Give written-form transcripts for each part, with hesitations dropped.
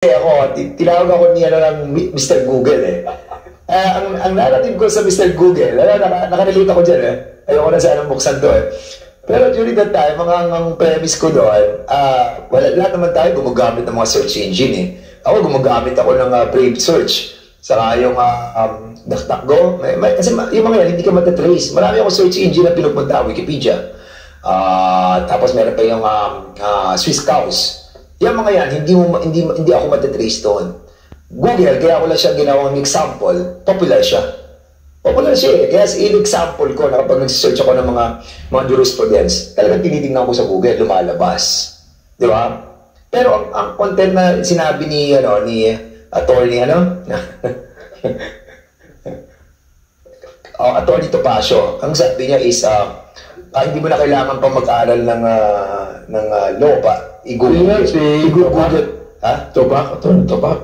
ako, tinawag ako ni ng Mr. Google eh. Ang narrative ko sa Mr. Google, nakarelate ako dyan eh. Ayoko na sana buksan to eh. Pero during that time, ang premise ko doon, lahat naman tayo gumagamit ng mga search engine eh. Ako gumagamit ako ng Brave Search. Saka yung DuckDuckGo. Kasi yung mga yan, hindi ka matatrace. Marami ako search engine na pinupunta, Wikipedia. Tapos meron pa yung Swiss Cows. Yung mga yan, hindi ako matatrace doon. Google, kaya ko lang siya ginawang example, popular siya. Popular siya eh. Kaya in-example ko na kapag nag-search ako ng mga jurisprudence, talagang tinitingnan ko sa Google, lumalabas. Di ba? Pero ang content na sinabi ni attorney, attorney Topacio, ang sabi niya is, hindi mo na kailangan pa mag-aaral ng law pa. I-google. Ha? Topak? Attorney Topak?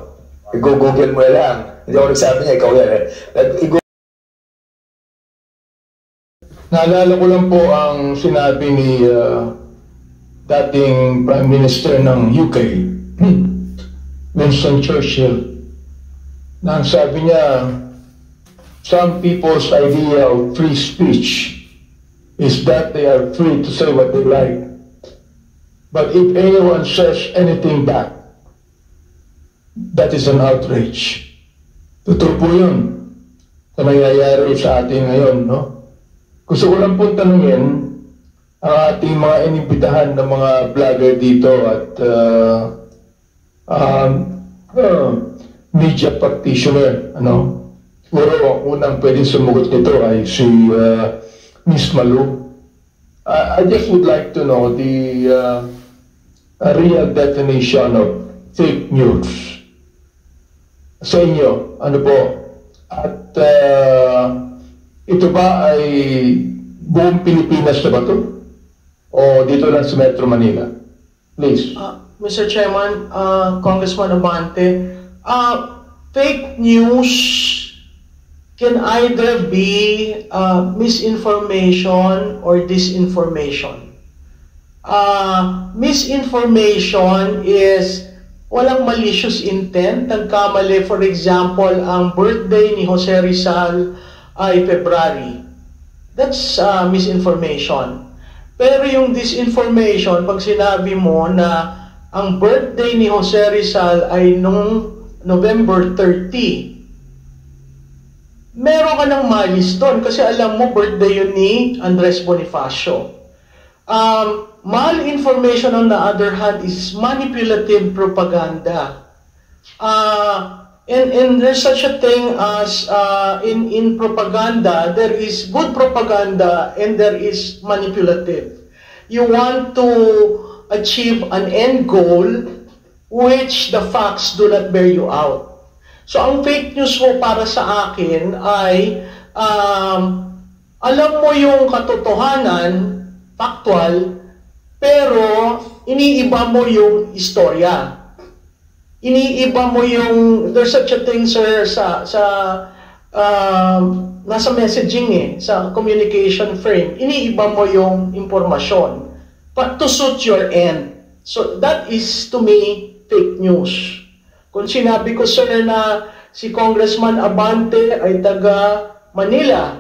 I-google mo lang. Hindi ako nagsabi niya, ikaw yan. Naalala ko lang po ang sinabi ni dating Prime Minister ng UK, Winston Churchill, na ang sabi niya, some people's idea of free speech is that they are free to say what they like. But if anyone says anything back, that is an outrage. Totoo po yun sa nangyayari sa atin ngayon, no? Gusto ko lang po tanungin ang ating mga inibitahan ng mga vlogger dito at media practitioner, ano? Siguro ang unang pwedeng sumugot nito ay si Miss Malu. I just would like to know the real definition of fake news. Sa inyo, ano po? At ito ba ay buong Pilipinas na ba ito? O dito lang sa Metro Manila? Please. Mr. Chairman, Congressman Abante, fake news can either be misinformation or disinformation. Misinformation is walang malicious intent. Nagkamali, for example, ang birthday ni Jose Rizal ay February. That's misinformation. Pero yung disinformation, pag sinabi mo na ang birthday ni Jose Rizal ay nung November 30, meron ka ng milestone kasi alam mo birthday yun ni Andres Bonifacio. Malinformation on the other hand is manipulative propaganda. And there's such a thing as in propaganda, there is good propaganda and there is manipulative. You want to achieve an end goal which the facts do not bear you out. So ang fake news mo para sa akin ay alam mo yung katotohanan, factual, pero iniiba mo yung istorya. Iniiba mo yung, there's such a thing, sir, nasa messaging eh, sa communication frame. Iniiba mo yung impormasyon but to suit your end. So that is to me fake news. Kung sinabi ko, sir, na si Congressman Abante ay taga Manila,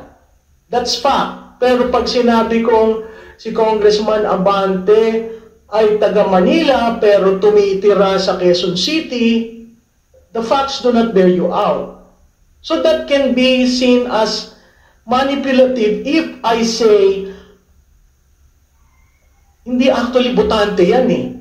that's fact. Pero pag sinabi kong si Congressman Abante ay taga Manila pero tumitira sa Quezon City, the facts do not bear you out. So that can be seen as manipulative if I say, hindi actually botante yan eh.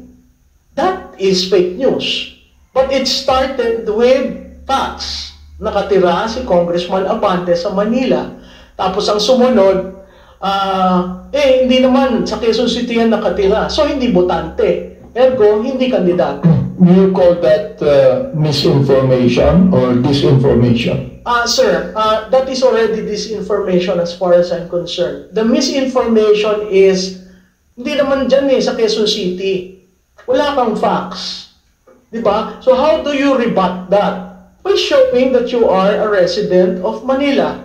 That is fake news. But it started with facts. Nakatira si Congressman Abante sa Manila. Tapos ang sumunod, hindi naman sa Quezon City yan nakatira. So, hindi botante. Ergo, hindi kandidato. Do you call that misinformation or disinformation? Sir, that is already disinformation as far as I'm concerned. The misinformation is, hindi naman dyan eh, sa Quezon City. Wala kang facts. Diba? So, how do you rebut that? By showing that you are a resident of Manila.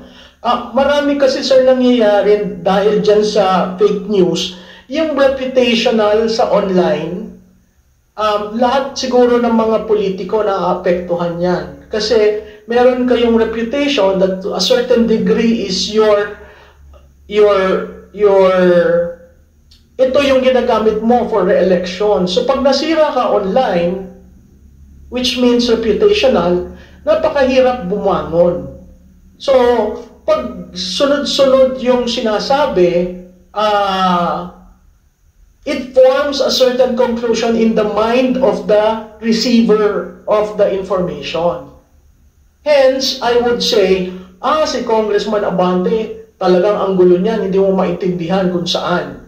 Marami kasi, sir, nangyayari dahil dyan sa fake news, yung reputational sa online, lahat siguro ng mga politiko na aapektuhan yan. Kasi meron kayong reputation that to a certain degree is ito yung ginagamit mo for re-election. So pag nasira ka online, which means reputational, napakahirap bumangon. So pag sunod-sunod yung sinasabi, it forms a certain conclusion in the mind of the receiver of the information. Hence, I would say, si Congressman Abante, talagang ang gulo niyan, hindi mo maintindihan kung saan.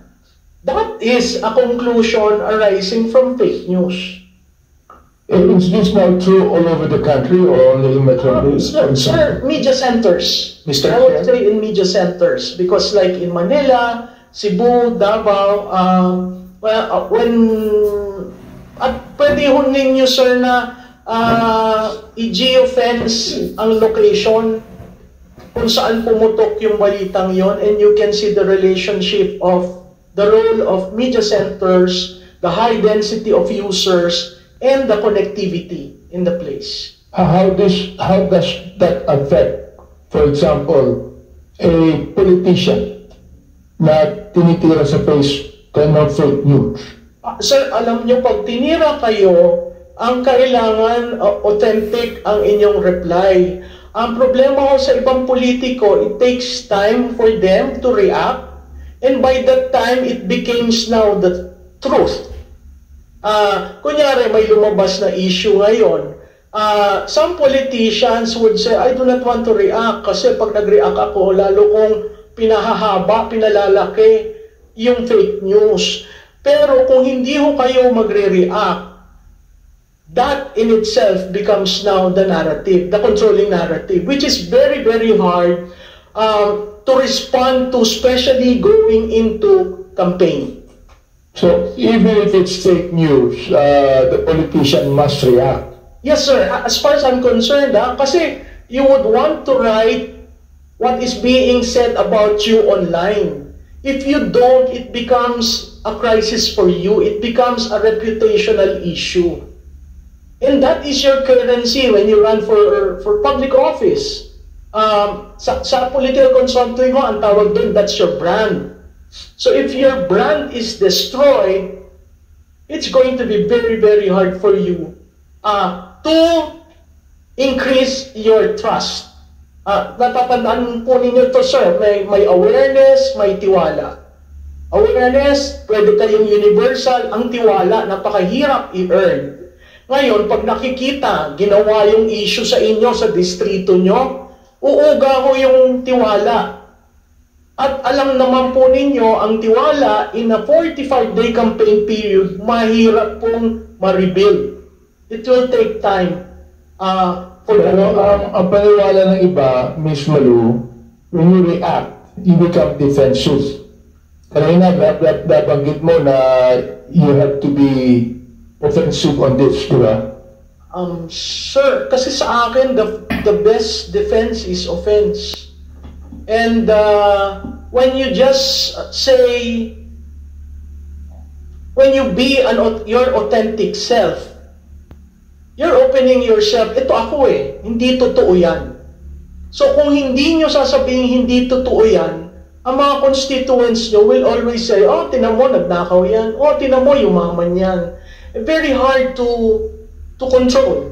That is a conclusion arising from fake news. Is this now true all over the country or only in Metro Manila? Sir, media centers. Mr. I would say in media centers because like in Manila, Cebu, Davao, pwede ho ninyo, sir, na i-geofence ang location kung saan pumutok yung balitang yon, and you can see the relationship of the role of media centers, the high density of users, and the connectivity in the place. How does that affect, for example, a politician na tinitira sa face ng fake news? Sir, alam nyo, pag tinira kayo, ang kailangan authentic ang inyong reply. Ang problema ko sa ibang politiko, it takes time for them to react, and by that time, it becomes now the truth. Kunyari, may lumabas na issue ngayon. Some politicians would say, I do not want to react kasi pag nag-react ako, lalo kong pinahahaba, pinalalaki yung fake news. Pero kung hindi ho kayo magre-react, that in itself becomes now the narrative, the controlling narrative, which is very, very hard to respond to, especially going into campaign. So, even if it's fake news, the politician must react. Yes, sir. As far as I'm concerned, kasi you would want to write what is being said about you online. If you don't, it becomes a crisis for you. It becomes a reputational issue. And that is your currency when you run for public office. Sa political consulting ho, ang tawag doon, that's your brand. So if your brand is destroyed, it's going to be very, very hard for you to increase your trust. Natatandaan po ninyo to, sir, may awareness, may tiwala. Awareness, pwede kayong universal. Ang tiwala, napakahirap i-earn. Ngayon, pag nakikita, ginawa yung issue sa inyo, sa distrito nyo, uuga ho yung tiwala. At alam naman po ninyo, ang tiwala, in a 45-day campaign period, mahirap pong ma-rebuild. It will take time. Pero ang paniwala ng iba, Ms. Malu, when you react, you become defensive. Kanina, nabanggit mo na you have to be offensive on this, di ba? Sir, kasi sa akin, the best defense is offense. And when you just say, when you be your authentic self, you're opening yourself, ito ako hindi totoo yan. So kung hindi nyo sasabihin hindi totoo yan, ang mga constituents nyo will always say, tinan mo, nagnakaw yan. Tinan mo, yumaman yan. Very hard to control.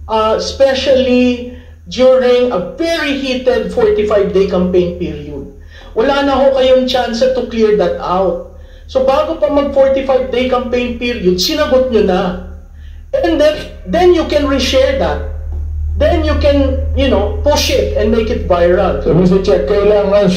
Especially during a very heated 45-day campaign period. Wala na ho kayong chance to clear that out. So bago pa mag 45-day campaign period, sinagot nyo na. And then you can reshare that. Then you can, push it and make it viral. So, Mr. Chair, kailangan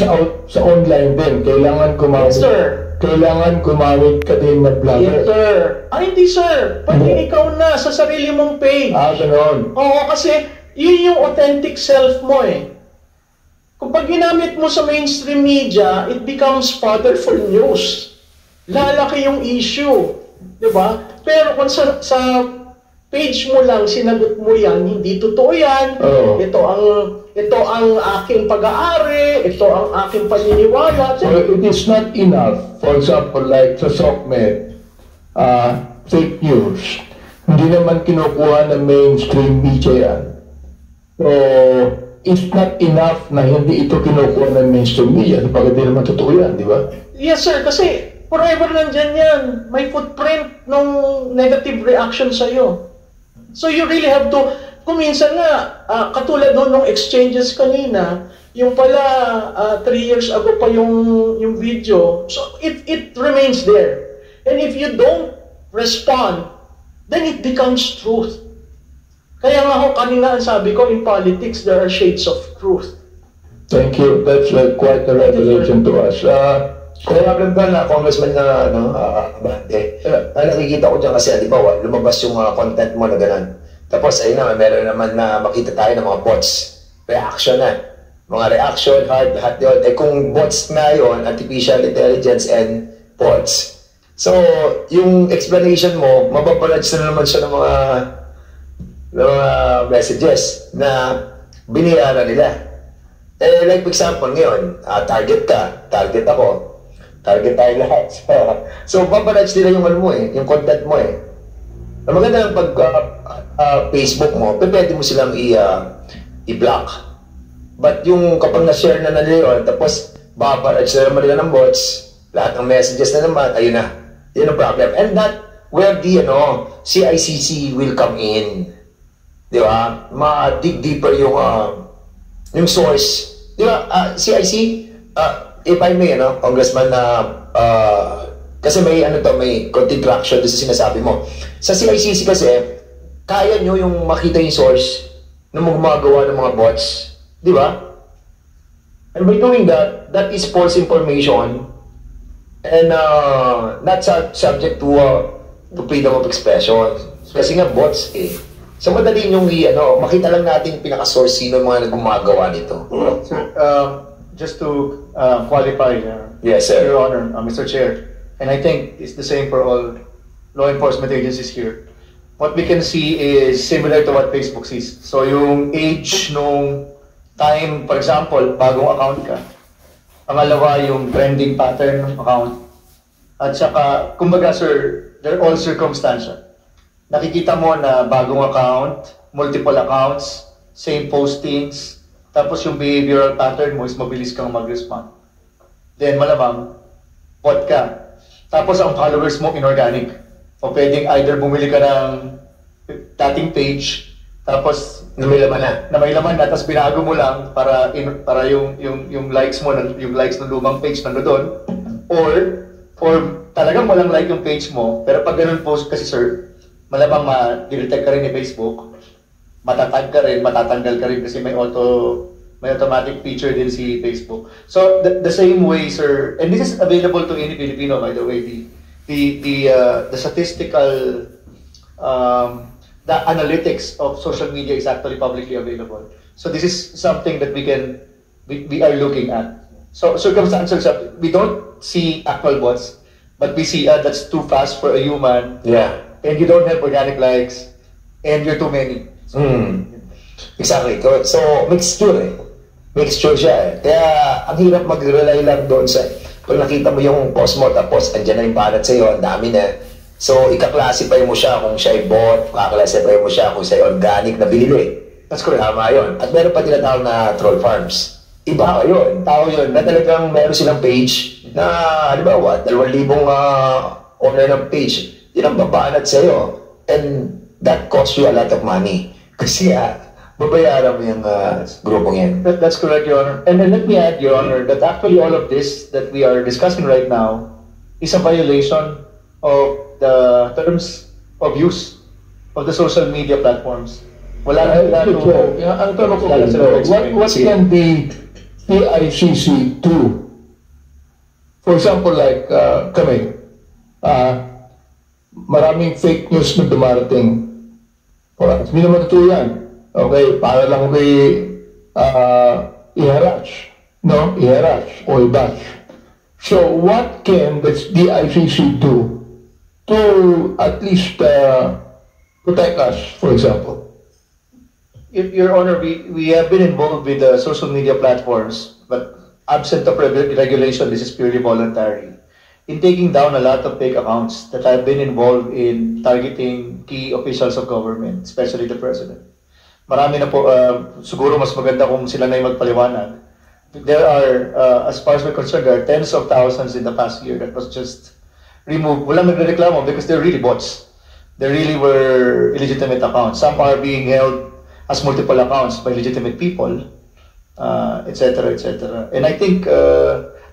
sa online din, kailangan gumamit. Yes, sir. Kailangan gumamit ka din ng vlogger. Yes, sir. Hindi, sir. Pati ikaw na sa sarili mong page. Ganon. Oo, kasi yun yung authentic self mo Kung pag ginamit mo sa mainstream media, it becomes fodder for news. Lalaki yung issue. Diba? Pero kung sa page mo lang, sinagot mo yan, hindi totoo yan. Oh. Ito ang aking pag-aari, ito ang aking paniniwala. So it is not enough, for example, like sa SOCMED, fake news, hindi naman kinukuha ng mainstream media yan. So, it's not enough na hindi ito kinukuha ng mainstream media. Kapag hindi naman totoo yan, di ba? Yes, sir. Kasi forever nandyan yan. May footprint ng negative reaction sa'yo. So you really have to, kung minsan nga, katulad doon ng exchanges kanina, yung pala 3 years ago pa yung video, so it remains there. And if you don't respond, then it becomes truth. Kaya nga ho, kanina ang sabi ko, in politics, there are shades of truth. Thank you. That's quite a revelation to us. Kaya ba na congressman na Abante, nakikita ko dyan kasi, di ba, lumabas yung content mo na gano'n. Tapos, ayun na, meron naman na makita tayo ng mga bots. Reaction na. Mga reaction, hard, lahat yun. Eh kung bots na yun, artificial intelligence and bots. So, yung explanation mo, mapapaladge na naman siya ng mga messages na biniyaran nila. Eh, like for example, ngayon, target ka, target ako, target tayo lahat. So, papaladge nila yung ano mo yung content mo Ang maganda ng pag Facebook mo, pwede mo silang i-block. But yung kapag na-share na nila yun, tapos papaladge na naman nila ng bots, lahat ng messages na naman, ayun na. Yun ang problem. And that, where the CICC will come in. Di ba? Ma-dig deeper yung source. Di ba? CIC, if I may, Congressman, kasi may may konting traction doon sa sinasabi mo. Sa CICC kasi, kaya nyo yung makita yung source na gumagawa ng mga bots. Di ba? And by doing that, that is false information and not subject to freedom of expression. Kasi nga bots So madali yung makita lang natin pinaka-source sino yung mga gumagawa nito. Sir, just to qualify, yes, sir. Your Honor, Mr. Chair, and I think it's the same for all law enforcement agencies here. What we can see is similar to what Facebook sees. So yung age nung time, for example, bagong account ka. Pangalawa, yung trending pattern ng account. At saka, kumbaga sir, they're all circumstantial. Nakikita mo na bagong account, multiple accounts, same postings, tapos yung behavioral pattern mo is mabilis kang mag-respond. Then malamang, bot ka. Tapos ang followers mo inorganic. O pwedeng either bumili ka ng dating page, tapos na may laman na, tapos binago mo lang para yung likes mo, yung likes ng lumang page nandoon, or talagang walang like yung page mo, pero pag ganun post kasi sir, malamang ma-detect ka rin ni Facebook, matatag ka rin, matatanggal ka rin kasi may automatic feature din si Facebook. So the same way sir, and this is available to any Filipino by the way, the statistical the analytics of social media is actually publicly available. So this is something that we are looking at. So circumstantial, we don't see actual bots, but we see that's too fast for a human. Yeah. And you don't have organic likes, and you're too many. So, Exactly. So mixture Mixture siya Kaya ang hirap mag-rely lang doon sa pag nakita mo yung post mo tapos andyan na yung banat sa'yo, ang dami na. So, ika-classify mo siya kung siya ay bot, ika-classify mo siya kung siya ay organic na binili. That's correct. Tama yun. At meron pa tinatawag na troll farms. Iba yun. Tao yun. Na talagang meron silang page na, halimbawa, 2,000 owner ng page. Yun ang babanat sa'yo. And that costs you a lot of money. Kasi babayaran mo yung grupong yan. That's correct, Your Honor. And then let me add, Your Honor, that actually all of this that we are discussing right now is a violation of the terms of use of the social media platforms. Wala na ang tanong ko, what can the PICC do? For example, like kami, maraming fake news na dumarating. Hindi naman ito yan. Okay, para lang i-harass, no? I-harass o i-bash. So, what can the DICC do to at least protect us, for example? Your Honor, we have been involved with the social media platforms, but absent of regulation, this is purely voluntary. in taking down a lot of fake accounts that have been involved in targeting key officials of government, especially the president. Marami na po, siguro mas maganda kung sila na yung magpaliwanag. There are, as far as we're concerned, there are tens of thousands in the past year that was just removed. Walang nagreklamo because they're really bots. They really were illegitimate accounts. Some are being held as multiple accounts by legitimate people, etc., etc. And I think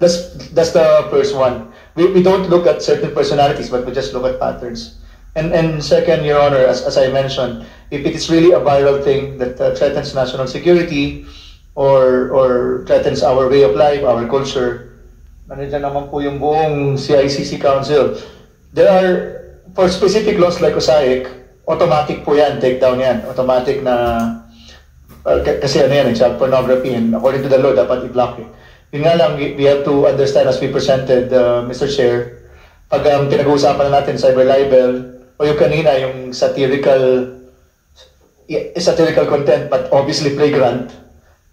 that's the first one. We don't look at certain personalities, but we just look at patterns. And second, Your Honor, as I mentioned, if it is really a viral thing that threatens national security or threatens our way of life, our culture, nandiyan naman po yung buong CICC Council. There are, for specific laws like OSAIC, automatic po yan, take down yan. Automatic na, kasi ano yan, child pornography, and according to the law, dapat i-block eh. Yun nga lang, we have to understand as we presented, Mr. Chair, pag pinag-uusapan na natin cyber libel, o yung kanina, yung satirical content, but obviously flagrant,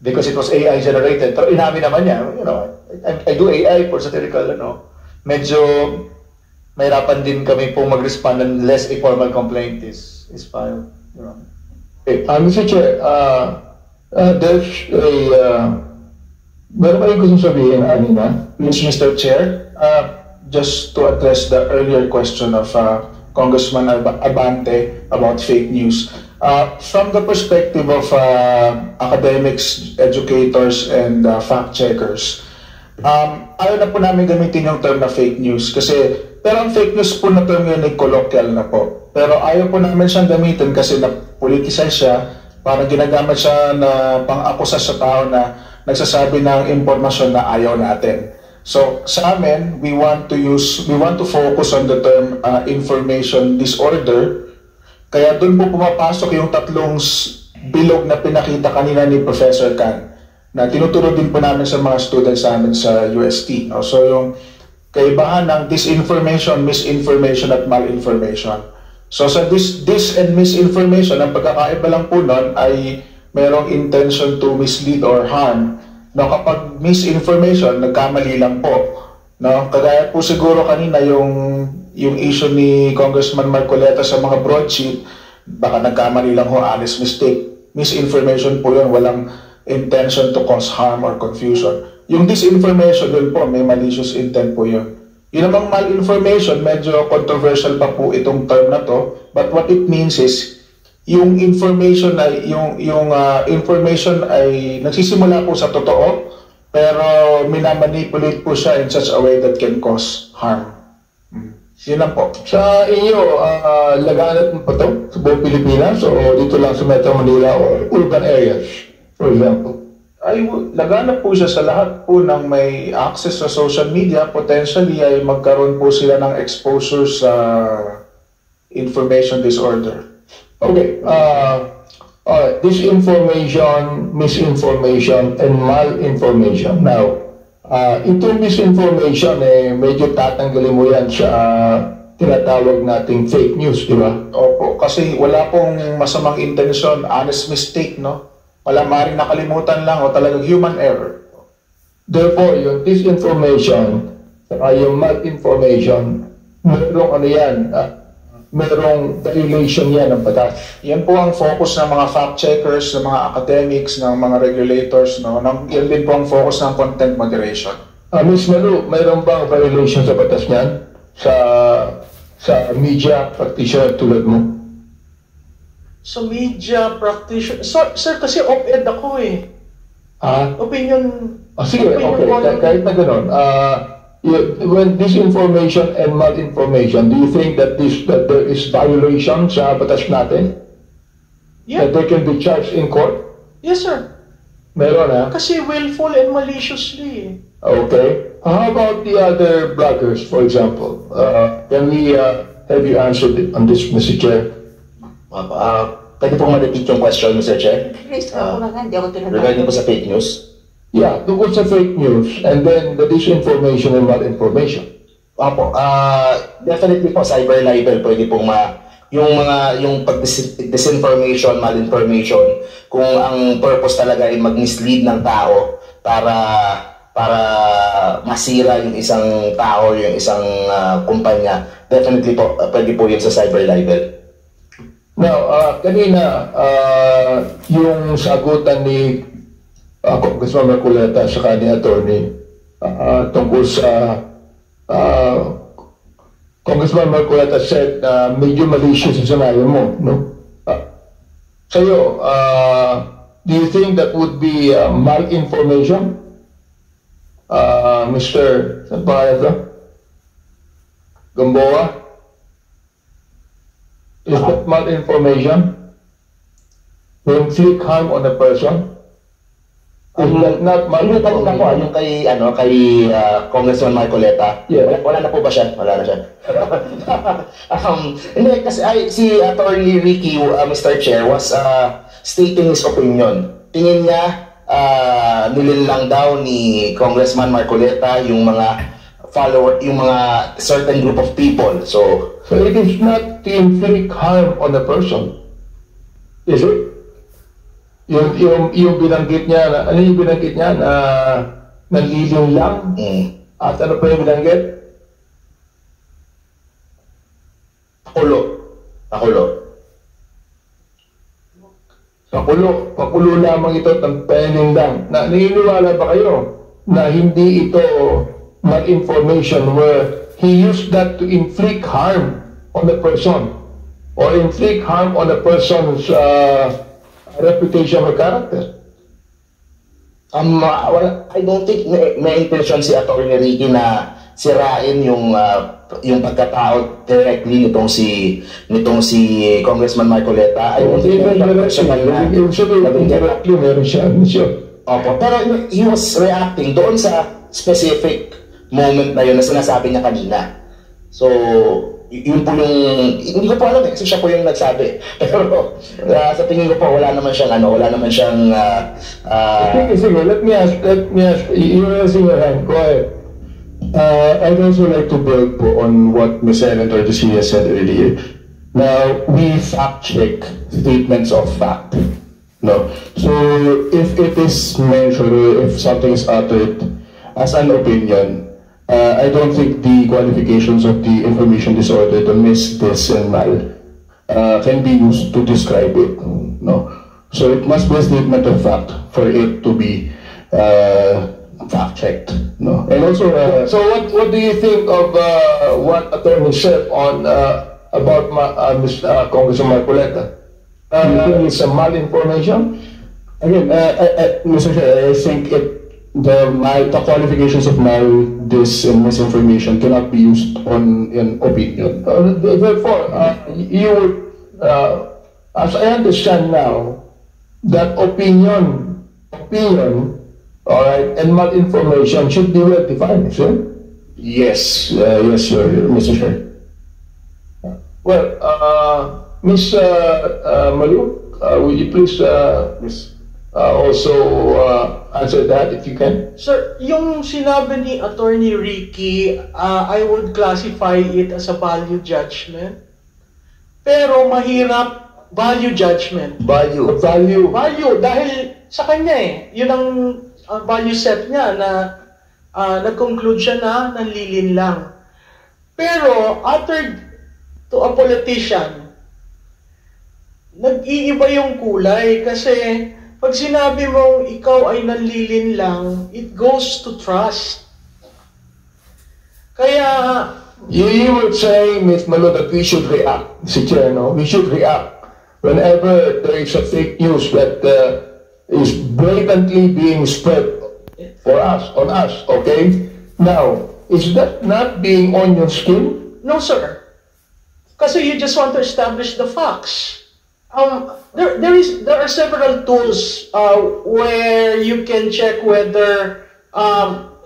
because it was AI generated. Pero inamin naman niya, you know, I do AI for satirical, medyo mahirapan din kami po mag-respond unless a formal complaint is filed. You know. Okay. Mr. Chair, there's a meron kayong gusto sabihin, Alina? Please, Mr. Chair, just to address the earlier question of Congressman Abante about fake news. From the perspective of academics, educators, and fact-checkers, ayaw na po namin gamitin yung term na fake news kasi, pero ang fake news po na term yun ay colloquial na po. Pero ayaw po namin siyang gamitin kasi na-politicize siya, parang ginagamit siya na pang-akusa sa tao na nagsasabi ng impormasyon na ayaw natin. So sa amin, we want to focus on the term information disorder. Kaya doon po pumapasok yung tatlong bilog na pinakita kanina ni Professor Can na tinuturo din po namin sa mga students namin sa UST. No? So yung kaibahan ng disinformation, misinformation at malinformation. So sa dis and misinformation, ang pagkakaiba lang po nun ay merong intention to mislead or harm. No, kapag misinformation, nagkamali lang po. No, kagaya po siguro kanina yung issue ni Congressman Marcoleta sa mga broadsheet, baka nagkamali lang ho, honest mistake. Misinformation po yun, walang intention to cause harm or confusion. Yung disinformation yun po, may malicious intent po yun. Yun namang malinformation, medyo controversial pa po itong term na to, but what it means is, yung information ay information ay nagsisimula po sa totoo pero minamanipulate po siya in such a way that can cause harm. Yun lang po. Sa inyo, laganap mo pa ito sa buong Pilipinas o dito lang sa Metro Manila o urban areas, for example? Ay, laganap po siya sa lahat po ng may access sa social media. Potentially ay magkaroon po sila ng exposure sa information disorder. Okay, disinformation, misinformation, and malinformation. Now, itong misinformation, medyo tatanggalin mo yan sa tinatawag nating fake news, di ba? Opo, kasi wala pong masamang intention, honest mistake, no? Wala maaaring nakalimutan lang o talagang human error. Therefore, yung disinformation, saka yung malinformation, merong ano yan, merong violation yan ng batas. Yan po ang focus ng mga fact-checkers, ng mga academics, ng mga regulators. No? Yan din po ang focus ng content moderation. Ms. Malu, mayroon bang violation sa batas niyan? Sa media practitioner tulad mo? Sa media practitioner? Sir, kasi op-ed ako eh. Opinion... sige, okay. Kahit na gano'n. When disinformation and malinformation, do you think that there is violation sa batas natin? Yeah. That they can be charged in court? Yes, sir. Meron, ha? Kasi willful and maliciously. Okay. How about the other bloggers, for example? Can we have you answered on this, Mr. Chair? Pwede pong ma-repeat yung question, Mr. Chair? Regarding po sa fake news? Yeah, tungkol sa fake news and then the disinformation and malinformation. Opo, definitely po cyber libel pwede pong yung disinformation, malinformation, kung ang purpose talaga ay mag-mislead ng tao para para masira yung isang tao, yung isang kumpanya, definitely po, pwede po yun sa cyber libel. Now, kanina, yung sagutan ni Congressman Marcoleta sa kanya attorney tungkol sa Congressman Marcoleta said medyo malicious yung scenario mo, no? Sa'yo, do you think that would be malinformation? Mr. Sanpayan Gamboa? Is that malinformation? To inflict harm on a person? Is that not Yung tanong ko, malinformation? yung kay Congressman Marcoleta, Yeah. wala na po ba siya? Wala na siya. Hindi, kasi si Attorney Ricky, Mr. Chair, was stating his opinion. Tingin niya, nilinlang daw ni Congressman Marcoleta yung mga follower, yung mga certain group of people. So it is not to inflict harm on a person. Is it? Yung binanggit niya, ano yung binanggit niya na nanlilin lang? At ano pa yung binanggit? Pakulo lamang ito at ang pening lang. Naniniwala ba kayo na hindi ito malinformation where he used that to inflict harm on a person or inflict harm on a person's reputation or character? I don't think may intention si Attorney Ricky na sirain yung pagkatao directly nitong si Congressman Marcoleta. I don't think personal na. Meron siya. Opo, pero he was reacting doon sa specific moment na yun na sinasabi niya kanina. So, yun po yung, hindi ko po alam kasi siya po yung nagsabi. Pero sa tingin ko po, wala naman siyang Sige, let me ask, you're raising your hand, go ahead. I'd also like to build po on what Ms. Senator Garcia said earlier. Now, we fact-check statements of fact. No? So, if it is mentioned or if something is uttered as an opinion, I don't think the qualifications of the information disorder, the mis, dis, and mal, can be used to describe it. No? So, it must be a statement of fact for it to be fact-checked. No? And also, so what do you think of what attorney said on about Congressman Marcoleta? Do you think it's a malinformation? Again, Mr. Chair, I think the qualifications of mal, dis, and misinformation cannot be used on an opinion. Therefore, you would, as I understand now, that opinion, all right, and malinformation should be well defined, sir? Yes, yes, Mr. Chair. Well, Ms. Maluk, will you please also answer that if you can? Sir, yung sinabi ni Attorney Ricky, I would classify it as a value judgment. Pero mahirap value judgment. value. Value, dahil sa kanya yun ang value set niya na nag-conclude siya na nanlilin lang. Pero, uttered to a politician, nag-iiba yung kulay kasi pag sinabi mong ikaw ay nanlilin lang, it goes to trust. Kaya, You were saying, Ms. Malo, that we should react, Mr. Chair, no? We should react whenever there is a fake news that is blatantly being spread on us, okay? Now, is that not being on your skin? no sir. Kasi you just want to establish the facts. There are several tools where you can check whether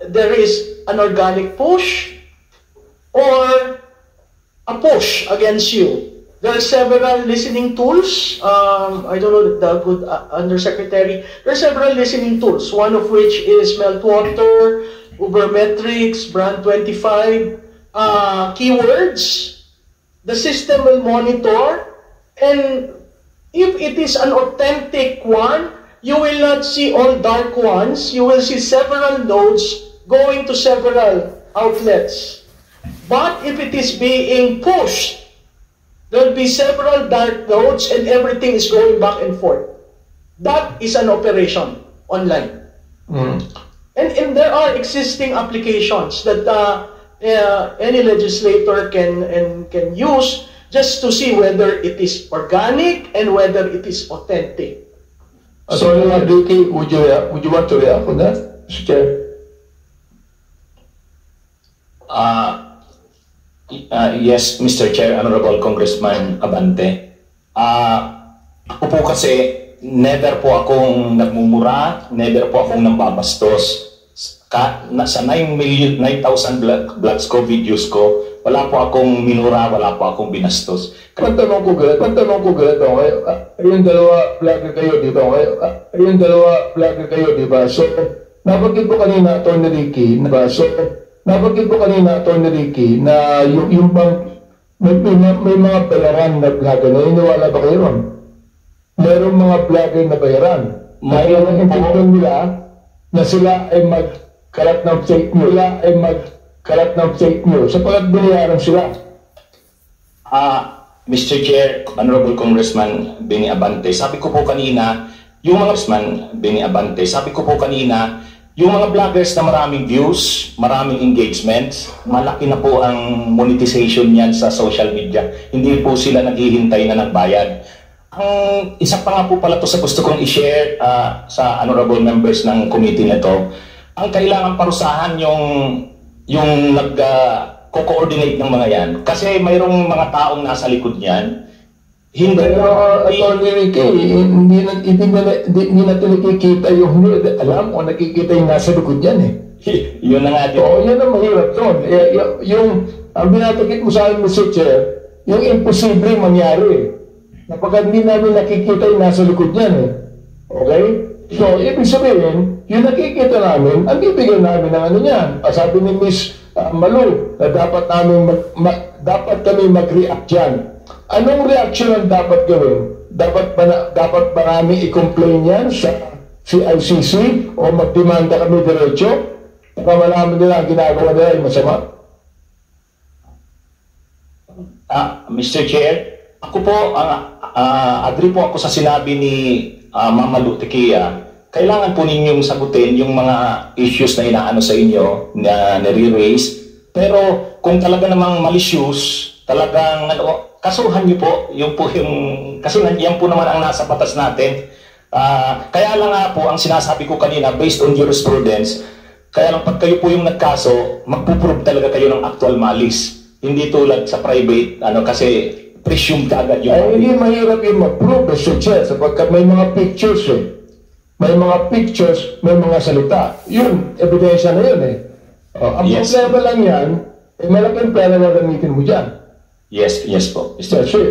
there is an organic push or a push against you. There are several listening tools. I don't know the good undersecretary. There are several listening tools. One of which is Meltwater, Ubermetrics, Brand25, keywords. The system will monitor, and if it is an authentic one, you will not see all dark ones. You will see several nodes going to several outlets. But if it is being pushed, there will be several dark nodes and everything is going back and forth. That is an operation online. And there are existing applications that any legislator can use just to see whether it is organic and whether it is authentic. Attorney Ricky, would you want to react on that, Mr. Chair? Yes, Mr. Chair, Honorable Congressman Abante. Ako po kasi never po akong nagmumura, never po akong nambabastos. Sa 9,000,000 vlogs ko, videos ko, wala po akong minura, wala po akong binastos. Pantanong ko ganito, yung dalawa vlogger kayo, di ba? So, nabanggit ko kanina, Attorney Ricky, na yung bang, may mga bayaran na vlogger, naniniwala ba kayo ron? Merong mga vlogger na bayaran. Dahil ang intention nila na sila ay magkalat ng fake news. Sapagat binayaran sila. Mr. Chair, Honorable Congressman Benny Abante, sabi ko po kanina, yung mga vloggers na maraming views, maraming engagement, malaki na po ang monetization niyan sa social media. Hindi po sila naghihintay na nagbayad. Ang isa pa nga po pala to sa gusto kong i-share sa honorable members ng committee nito, ang kailangan parusahan yung nag-co-coordinate ng mga yan. Kasi mayroong mga taong nasa likod niyan. Pero, Attorney Ricky, hindi natin nakikita yung alam o nakikita yung nasa likod yan eh. Yun na nga din. Oo, yan ang mahirap doon. Ang binatikit mo sa akin, Mr. Chair, yung imposible mangyari. Napagkat hindi namin nakikita yung nasa likod yan eh. Okay? So, ibig sabihin, yung nakikita namin, ang bibigyan namin ng ano yan. Sabi ni Ms. Malu, na dapat kami mag-react yan. Anong reaction ang dapat gawin? Dapat ba namin i-complain yan sa CICC o magdemanda kami diretso? Para malaman nila ang ginagawa nila ay masama? Mr. Chair, ako po, agree po ako sa sinabi ni Mama Lutikia. Kailangan po ninyong sagutin yung mga issues na inaano sa inyo, na nare-raise. Pero kung talaga namang malicious, talagang kasuhan niyo po, kasi yan po naman ang nasa batas natin. Kaya lang nga po, ang sinasabi ko kanina, based on jurisprudence, kaya lang pag kayo po yung nagkaso, magpuprove talaga kayo ng actual malice. Hindi tulad sa private, kasi presumed agad yung ay, hindi mahirap yung mag-prove, Mr. Chair, sapagkat may mga pictures eh. May mga pictures, may mga salita. Yun, ebidensya na yun eh. Ang problema lang yan, malaking pera na gamitin mo dyan. Yes po. Mr. Chair.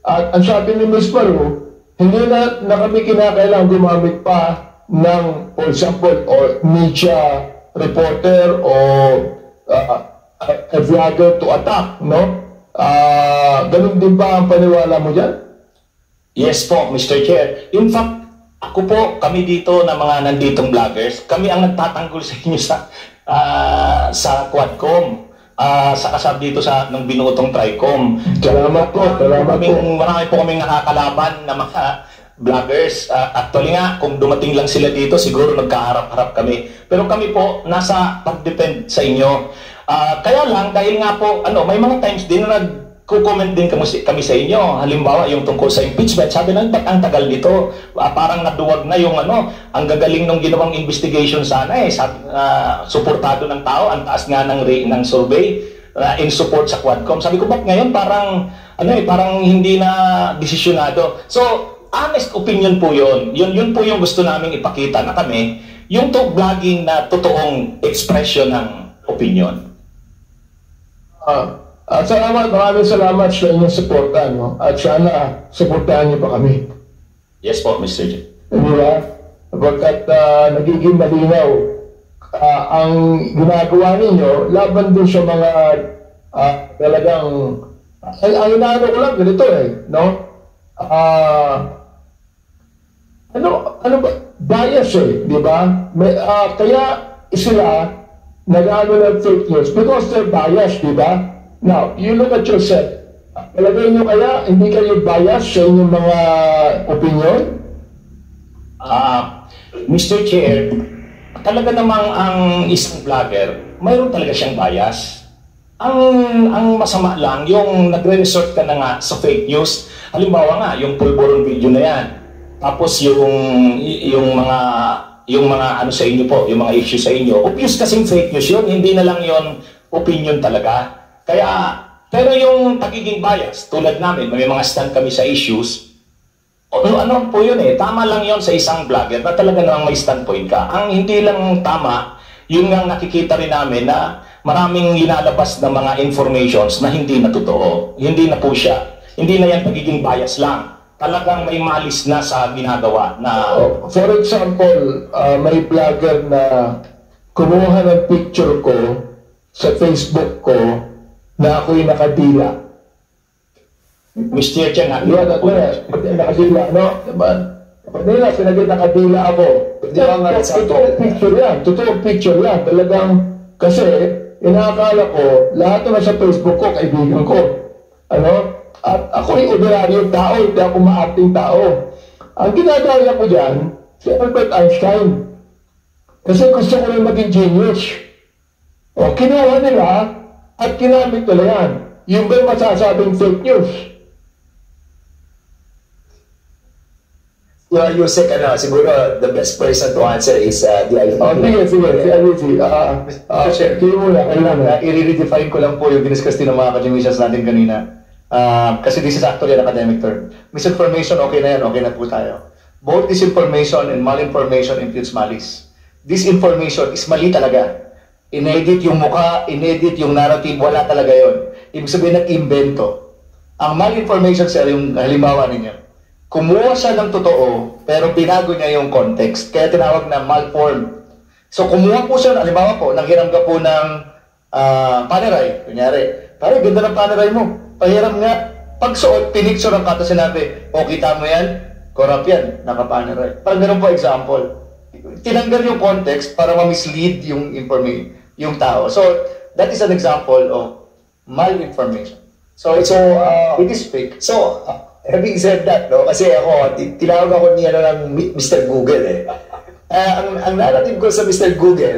At ang sabi ni Ms. Maru, hindi na kami kinakailangan gumamit pa ng, for example, or media reporter o a vlogger to attack, no? Ganun din ba ang paniwala mo dyan? Yes po, Mr. Chair. In fact, ako po, kami dito na mga nanditong vloggers, kami ang nagtatanggol sa inyo sa Quadcom. Sa kasab dito ng binuotong Tricom. Salamat po. Marami po kaming nakakalaban na mga vloggers. Actually nga, kung dumating lang sila dito, siguro nagkaharap-harap kami. Pero kami po, nasa pag-depend sa inyo. Kaya lang, dahil nga po, may mga times din na nag-comment din kami sa inyo. Halimbawa, yung tungkol sa impeachment, sabi na, ba't ang tagal nito? Parang naduwag na yung ang gagaling ng ginawang investigation sana eh. Suportado ng tao, ang taas nga ng survey in support sa Quadcom. Sabi ko, ba't ngayon parang hindi na desisyonado? So, honest opinion po yun. Yun po yung gusto namin ipakita na kami, yung vlogging na totoong expression ng opinion. Maraming salamat sa inyong suporta, no? At sana suportahan niyo pa kami. Yes po, Mr. J. Diba? Pagkat nagiging malinaw ang ginagawa ninyo laban dun sa mga talagang ang inaano ko lang ganito no? ano ba? Bias di ba? Kaya sila nag-ano ng fake news because they're biased, di ba? Now, you look at yourself. Palagay nyo kaya, hindi kayo biased sa inyong mga opinion? Mr. Chair, talaga namang ang isang vlogger, mayroon talaga siyang bias. Ang masama lang, yung nagre-resort ka na nga sa fake news, halimbawa nga, yung pulburon video na yan, tapos yung mga ano sa inyo po, yung mga issue sa inyo, obvious kasing fake news yun, hindi na lang yun opinion talaga. Kaya, pero yung pagiging bias, tulad namin, may mga stand kami sa issues, ano po yun tama lang yun sa isang vlogger na talaga namang may standpoint ka. Ang hindi lang tama, yun nga nakikita rin namin na maraming linalabas na mga informations na hindi na totoo. Hindi na po siya. Hindi na yan pagiging bias lang. Talagang may malis na sa ginagawa na... For example, may vlogger na kumuha ng picture ko sa Facebook ko na ako'y nakadila. Mr. Chen, nakadila, no? Diba? Nila, nakadila ako. Totoong picture yan. Talagang, kasi, inaakala ko, lahat na sa Facebook ko, kaibigan ko. Ano? At ako yung ordinaryong tao, hindi ako maarting tao. Ang ginagaya ko dyan, si Albert Einstein. Kasi gusto ko rin maging genius. O, kinuha nila at kinamit nila yan. Yung ba'y masasabing fake news? Yusek, siguro the best person to answer is the IFP. Sige. I-redefine ko lang po yung diniscuss din ng mga academicians natin kanina. Kasi this is actually an academic term. Misinformation, okay na yan, okay na po tayo. Both disinformation and malinformation imputes malice. Disinformation is mali talaga. Inedit yung mukha, inedit yung narrative, wala talaga yon. Ibig sabihin nag-invento. Ang malinformation, sir, yung halimbawa ninyo. Kumuha siya ng totoo, pero binago niya yung context. Kaya tinawag na malformed. So kumuha po siya, halimbawa po, nanghiram ka po ng paneray. Kunyari, pare, ganda ng paneray mo. Pahiram nga. Pagsuot, pinicture ang kata sinabi, o kita mo yan, corrupt yan, nakapaneray. Parang ganun po example. Tinanggal yung context para ma-mislead yung tao. So, that is an example of malinformation. So, it is fake. So, having said that, no, kasi ako, tinawag ako niya ng Mr. Google ang narrative ko sa Mr. Google,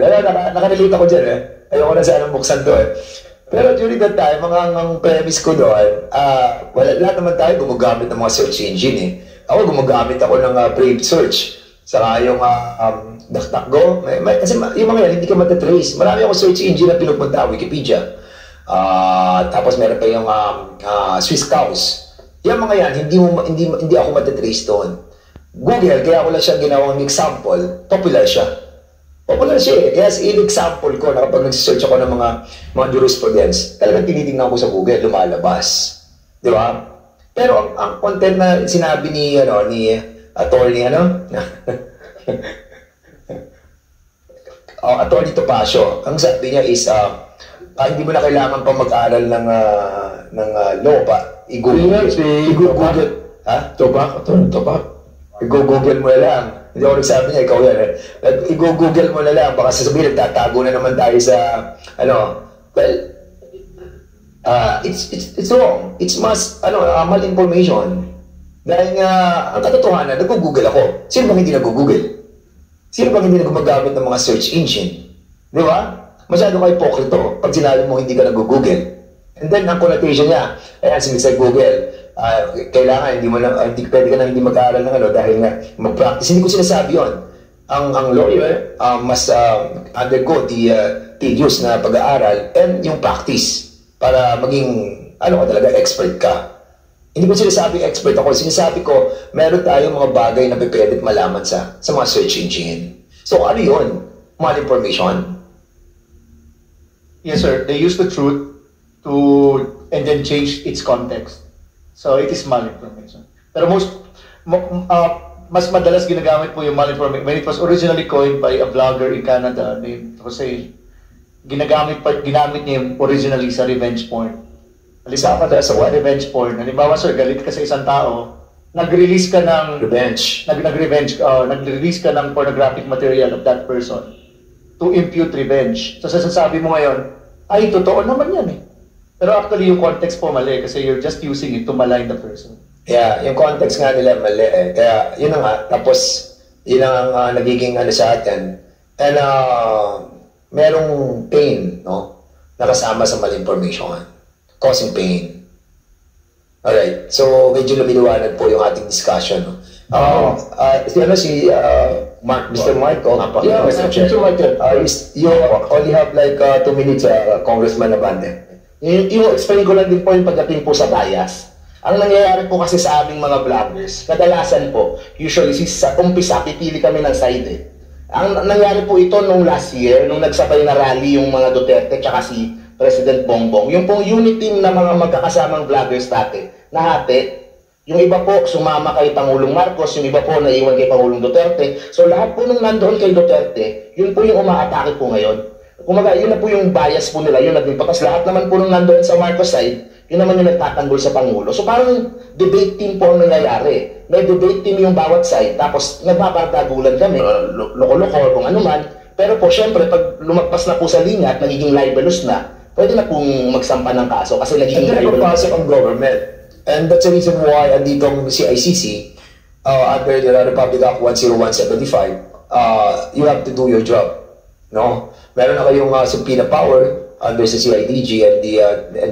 nakarelate ako dyan ayoko na sanang buksan to Pero during that time, ang premise ko doon, lahat naman tayo gumagamit ng mga search engine Ako gumagamit ako ng Brave Search. Saka yung DuckDuckGo, kasi yung mga yan, hindi ka matatrace. Marami akong search engine na pinupunta, Wikipedia. Tapos meron pa yung Swiss Cows. Yung mga yan, hindi ako matatrace doon. Google, kaya ako lang siya ginawang example, popular siya. Popular siya Kaya in-example ko na kapag nag-search ako ng mga jurisprudence, talagang tinitingnan ko sa Google, lumalabas. Di ba? Pero ang content na sinabi ni attorney, attorney Topacio, ang sabi niya is, hindi mo na kailangan pa mag-aaral ng law pa. I-google. Ha? Topak? I-google mo na lang. Hindi ako nagsabi niya, ikaw yan I-google mo na lang. Baka sasabihin, tatago na naman tayo sa, well, it's wrong. It's malinformation. Dahil nga, ang katotohanan, nag-google ako. Sino bang hindi nag-google? Sino bang hindi gumagamit ng mga search engine? Di ba? Masyado ka hipokrito pag sinabi mo hindi ka nag-google. And then, ang connotation niya, ayan, si Mr. Google, kailangan, hindi pwede ka na hindi mag-aaral ng dahil nga mag-practice. Hindi ko sinasabi yun. Ang lawyer must undergo the tedious na pag-aaral and yung practice para maging, talaga, expert ka. Hindi ko sinasabi expert ako. Sinasabi ko, meron tayong mga bagay na pwede malaman sa mga search engine. So, ano yun? Malinformation. Yes, sir. They use the truth and then change its context. So, it is malinformation. Pero mas madalas ginagamit po yung malinformation. When it was originally coined by a vlogger in Canada named Jose, ginamit niya yung originally sa revenge porn. Halimbawa, sa revenge porn. Halimbawa, sir, galit ka sa isang tao, nag-release ka ng Revenge. nag-release ka ng pornographic material of that person to impute revenge. So sasasabi mo ngayon, ay, totoo naman yan eh. Pero actually, yung context po mali kasi you're just using it to malign the person. Yeah, yung context nga nila mali eh. Kaya yun na nga, tapos yun ang nagiging ano sa atin. And merong pain, no? Nakasama sa mali information. Causing pain. Alright, so medyo lumiliwanag po yung ating discussion. No? Si Mr. Marco, Yeah, Mr. Michael. you only have like 2 minutes, Congressman Abante. Yung explain ko lang din po yung pagdating po sa bias. Ang nangyayari po kasi sa aming mga vloggers, kadalasan po, usually sa umpisa, pipili kami ng side eh. Ang nangyari po ito nung last year, nung nagsabay na rally yung mga Duterte tsaka si President Bongbong, yung pong unit team na mga magkakasamang vloggers dati, nahati, yung iba po sumama kay Pangulong Marcos, yung iba po naiwan kay Pangulong Duterte. So lahat po nung nandoon kay Duterte, yun po yung umaatake po ngayon. Kumaga, yun na po yung bias po nila, yun naging patas. Lahat naman po nung nandoon sa Marcos side, yun naman yung nagtatanggol sa Pangulo. So parang debate team po ang nangyayari. May debate team yung bawat side, tapos nagpapartagulan kami, loko-loko, kung ano man. Pero po, syempre, pag lumagpas na po sa linya at nagiging libelous na, pwede na pong magsampa ng kaso kasi nagiging And then papasok ang government. And that's the reason why andito ang CICC, under the Republic Act 10175, you have to do your job. No? Meron na kayong subpoena power under sa CIDG and the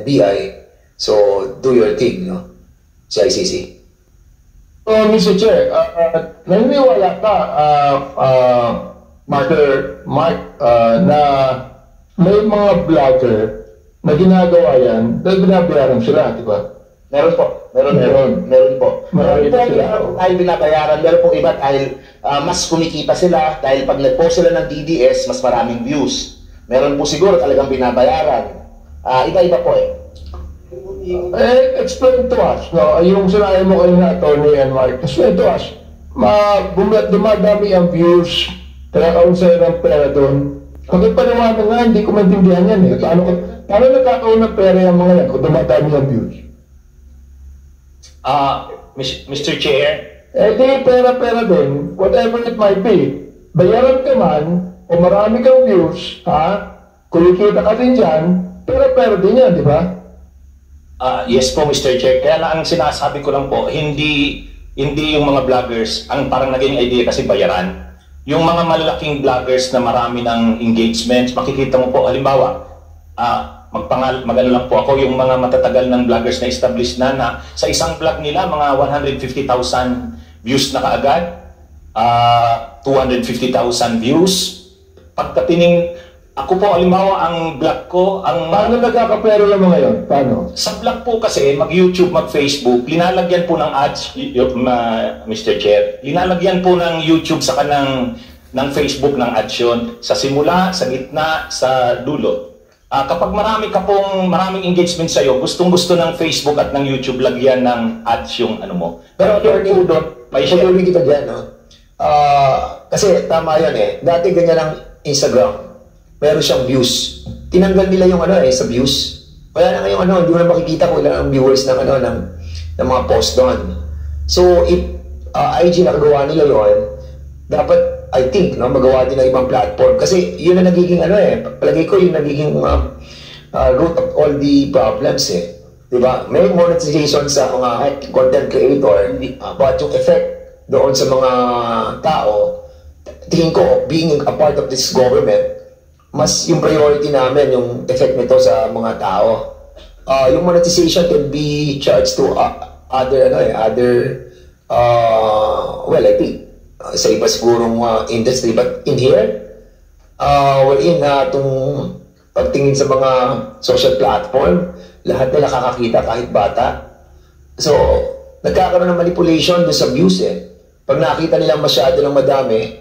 NBI. So, do your thing, no? CICC. Mr. Chair, naniniwala ka, Mark, na may mga vlogger na ginagawa yan dahil binabayaran sila, di ba? Meron po. Meron po. Marami Meron po sila. dahil binabayaran. Meron po iba dahil mas kumikita sila. Dahil pag nag-post sila ng DDS, mas maraming views. Meron po siguro talagang binabayaran. Iba-iba po eh. Explain to us, no? Yung sinabi mo kayo na Tony and Mark, explain to us, dumadami ang views, kinakaunsa ng pera doon. Pag ipaniwala nga, hindi ko maintindihan yan eh. Paano nagkakaroon ng pera yung mga yan kung dumadami ang views? Mr. Chair, Di pera-pera din, whatever it might be. Bayaran ka man, o marami kang views, kumikita ka din dyan, pera-pera din yan, di ba? yes po, Mr. Chair. Kaya lang ang sinasabi ko lang po, hindi yung mga vloggers ang parang naging idea kasi bayaran. Yung mga malalaking vloggers na marami ng engagements, makikita mo po, halimbawa, magano lang po ako, yung mga matatagal ng vloggers na established na sa isang vlog nila, mga 150,000 views na kaagad, 250,000 views. Ako po, halimbawa, ang vlog ko, Paano nagkakapera ng mga yun? Paano? sa vlog po kasi, mag-YouTube, mag-Facebook, linalagyan po ng ads, Mr. Chair, linalagyan po ng YouTube sa ng Facebook ng ads yun, sa simula, sa gitna, sa dulo. Kapag maraming engagement sa'yo, gustong-gusto ng Facebook at ng YouTube lagyan ng ads yung ano mo. Pero attorney, pa-share. patuloy kita dyan, no? Kasi tama yan eh. Dati ganyan ang Instagram. Meron siyang views. Tinanggal nila yung sa views. Wala na ngayong hindi mo na makikita kung ilan ang viewers ng ng mga post doon. So, if IG nakagawa nila yun, dapat, I think, magawa din ng ibang platform. Kasi yun na nagiging palagay ko yung nagiging root of all the problems eh. Diba? May monetization sa mga content creator, but yung effect doon sa mga tao, tingin ko, being a part of this government, mas yung priority namin, yung effect nito sa mga tao. Yung monetization can be charged to other, well, I think, sa iba sigurong industry. But in here, wherein itong pagtingin sa mga social platform, lahat na nakakakita kahit bata. So, nagkakaroon ng manipulation doon sa views eh. Pag nakita nila masyado ng madami,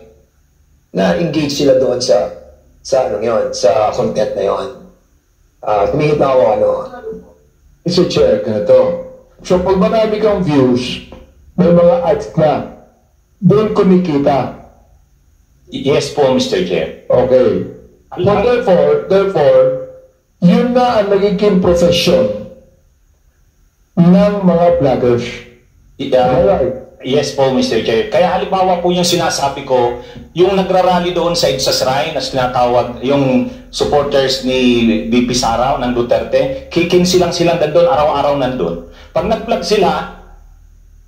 na-engage sila doon sa content na yun. Tumingin na ako, Mr. Chair, ganito. So, pag marami kang views, may mga ads na, doon kumikita. Yes po, Mr. Chair. Okay. So, therefore, yun na ang nagiging profession ng mga vloggers. Yes po, Mr. Chair. Kaya halimbawa po yung sinasabi ko, yung nagrarally doon sa shrine na sinatawag, yung supporters ni VP Sara ng Duterte, kikinsi lang silang nandun, araw-araw nandun. Pag nag-vlog sila,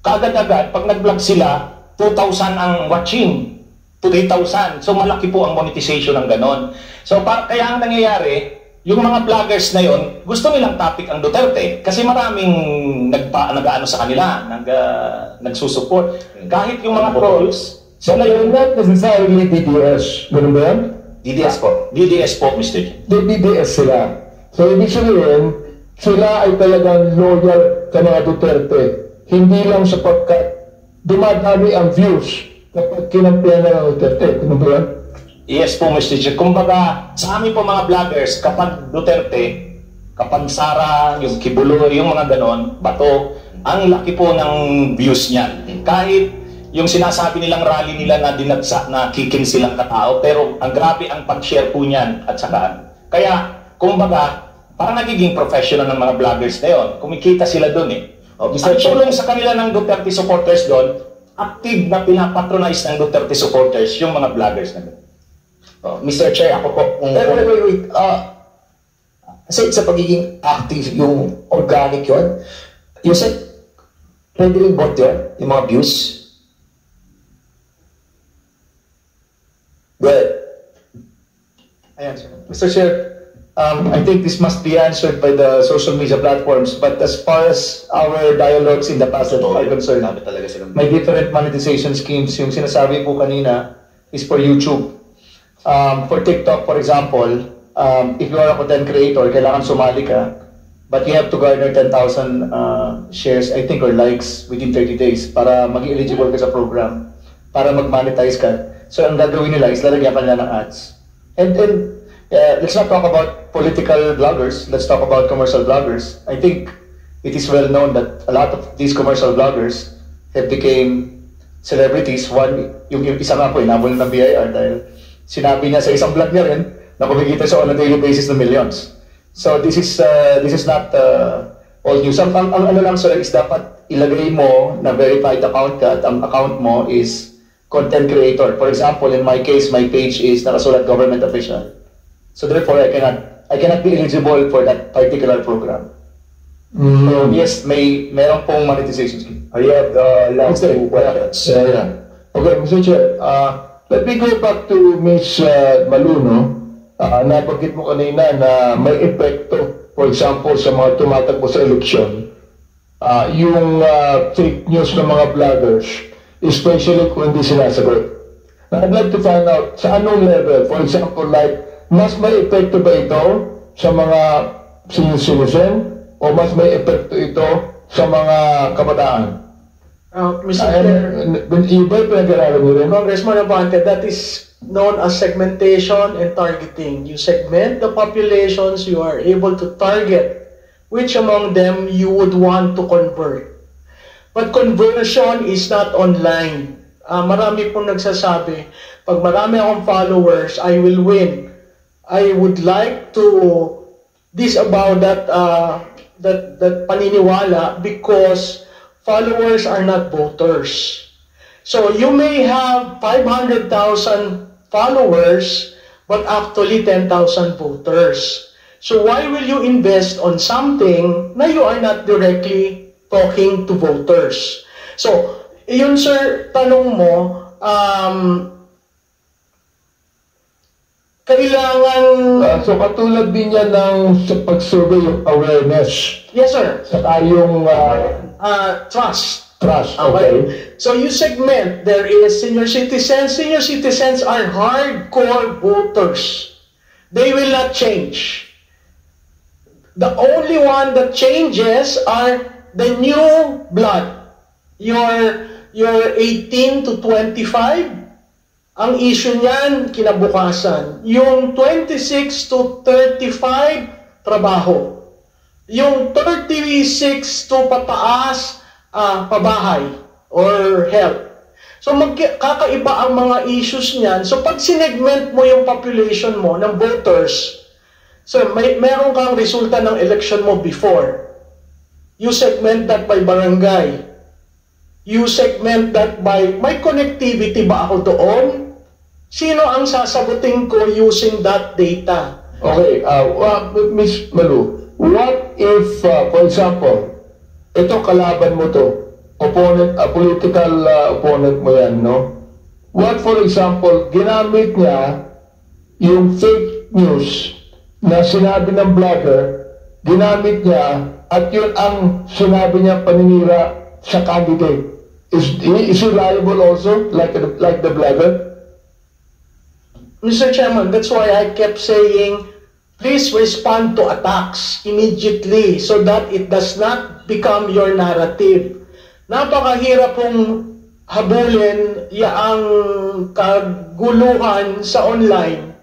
kaagad-agad, pag nag-vlog sila, 2,000 ang watching, 3,000. So malaki po ang monetization ng ganon. So kaya ang nangyayari, yung mga vloggers na yon, gusto nilang topic ang Duterte kasi maraming nag-ano sa kanila, nagsusupport. Kahit yung mga trolls, So they're not necessarily DDS. Ganun ba yan? DDS po. DDS po, Mr. J. DDS sila. So ibig sabihin, sila ay talagang loyal sa mga Duterte. Hindi lang sapagkat dumadami ang views kapag kinampihan na ng Duterte. Ganun ba yan? Yes po, Mr. J. Kumbaga, sa amin po mga vloggers, kapag Duterte, kapag Sara, yung Kibuloy, yung mga ganon, Bato, ang laki po ng views niyan. Kahit yung sinasabi nilang rally nila na dinagsa, na kikin silang katao, pero ang grabe ang pag-share po niyan at saka. Kaya, kumbaga, parang nagiging professional ng mga vloggers na yun. Kumikita sila doon eh. Ang tulong sa kanila ng Duterte supporters doon, active na pinapatronize ng Duterte supporters yung mga vloggers na doon. Mr. Chair, ako po. Wait. Kasi sa pagiging active, yung organic yun, you said, pwede rin bot yun, yung mga views? Go ahead. Ayan, sir. Mr. Chair, I think this must be answered by the social media platforms, but as far as our dialogues in the past that are concerned, may different monetization schemes. Yung sinasabi po kanina is for YouTube. For TikTok, for example, if you are a content creator, kailangan sumali ka, but you have to garner 10,000 shares, I think, or likes within 30 days para maging eligible ka sa program, para mag-monetize ka. So, ang gagawin nila is lalagyan ka nila ng ads. And let's not talk about political bloggers, let's talk about commercial bloggers. I think it is well known that a lot of these commercial bloggers have became celebrities. One, yung isa nga po, inabol ng BIR dahil sinabi niya sa isang vlog niya rin na kumikita siya on a daily basis ng millions. So this is not all news. Ang ano lang sir is dapat ilagay mo na verified account ka at ang account mo is content creator. For example, in my case, my page is nakasulat government official. So therefore, I cannot be eligible for that particular program. So yes, meron pong monetization scheme. I have last two questions. Okay, Mr. Chair, let me go back to Ms. Maluno. Nabanggit mo kanina na may epekto, for example, sa mga tumatakbo sa eleksyon, yung fake news ng mga vloggers, especially kung hindi sinasagot. Now, I'd like to find out sa anong level, for example, like, mas may epekto ba ito sa mga senior citizen o mas may epekto ito sa mga kabataan? Mr. Chair, Iba yung pinag-aralan nyo rin. Congressman Abante, that is known as segmentation and targeting. You segment the populations, you are able to target which among them you would want to convert. But conversion is not online. Marami pong nagsasabi, pag marami akong followers, I will win. I would like to disavow that paniniwala because followers are not voters. So you may have 500,000 followers, but actually 10,000 voters. So why will you invest on something na you are not directly talking to voters? So, yun sir, tanong mo, kailangan... So katulad din yan ng sa pag-survey yung awareness. Yes sir. Sa tayong Trust. trust, okay? So you segment, there is senior citizens. Senior citizens are hardcore voters. They will not change. The only one that changes are the new blood. Your 18 to 25, ang issue niyan kinabukasan. Yung 26 to 35, trabaho. Yung 36 to pataas, pabahay or health. So kakaiba ang mga issues niyan. So pag sinegment mo yung population mo ng voters, so meron kang resulta ng election mo before. You segment that by barangay. You segment that by, may connectivity ba ako doon? Sino ang sasagutin ko using that data? Okay, Miss Malu, what if, for example, ito kalaban mo to, opponent, political opponent mo yan, no? What, for example, ginamit niya yung fake news na sinabi ng blogger, ginamit niya at yun ang sinabi niya paninira sa candidate. Is he liable also, like the blogger? Mr. Chairman, that's why I kept saying, please respond to attacks immediately so that it does not become your narrative. Napakahirap pong habulin yaang kaguluhan sa online,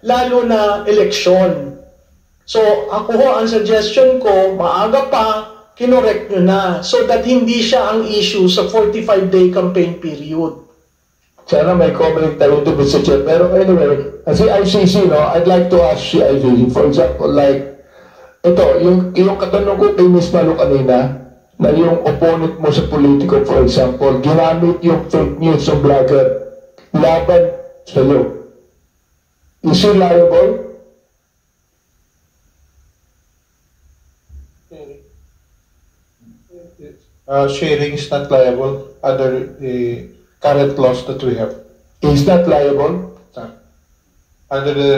lalo na eleksyon. So ako ho, ang suggestion ko, maaga pa, kinorek nyo na so that hindi siya ang issue sa 45-day campaign period. Sana may comment tayo to Mr. Chair. Pero anyway, as ICC, no, I'd like to ask si ICC, for example, like, ito, yung katanong ko kay Ms. Malu kanina, na yung opponent mo sa politiko, for example, ginamit yung fake news ng blogger laban sa'yo. Is he liable? Sharing is not liable under the current laws that we have. Is not liable? Under the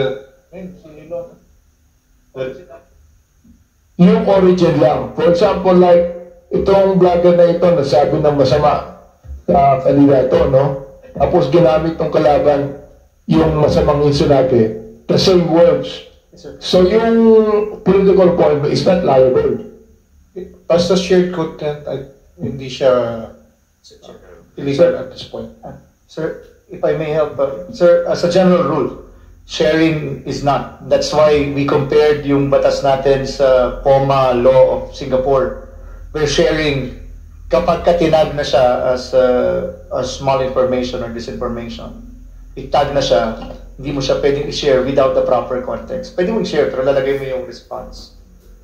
Yung origin lang. For example, like, itong vlogger na ito nasabi ng masama sa kandidato, no? Tapos ginamit ng kalaban yung masamang yung sinabi. The same words. So yung political point is not liable. basta shared content ay hindi siya illegal at this point. Sir, if I may help, sir, as a general rule, sharing is not. That's why we compared yung batas natin sa POMA law of Singapore, where sharing, kapag katinag na siya as small information or disinformation, itag na siya, hindi mo siya pwedeng i-share without the proper context. Pwede mo i-share, pero lalagay mo yung response.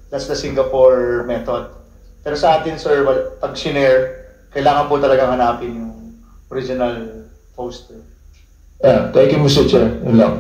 That's the Singapore method. Pero sa atin, sir, pag sinare, kailangan po talagang hanapin yung original poster. Yeah, thank you, Mr. Chair. Yun lang.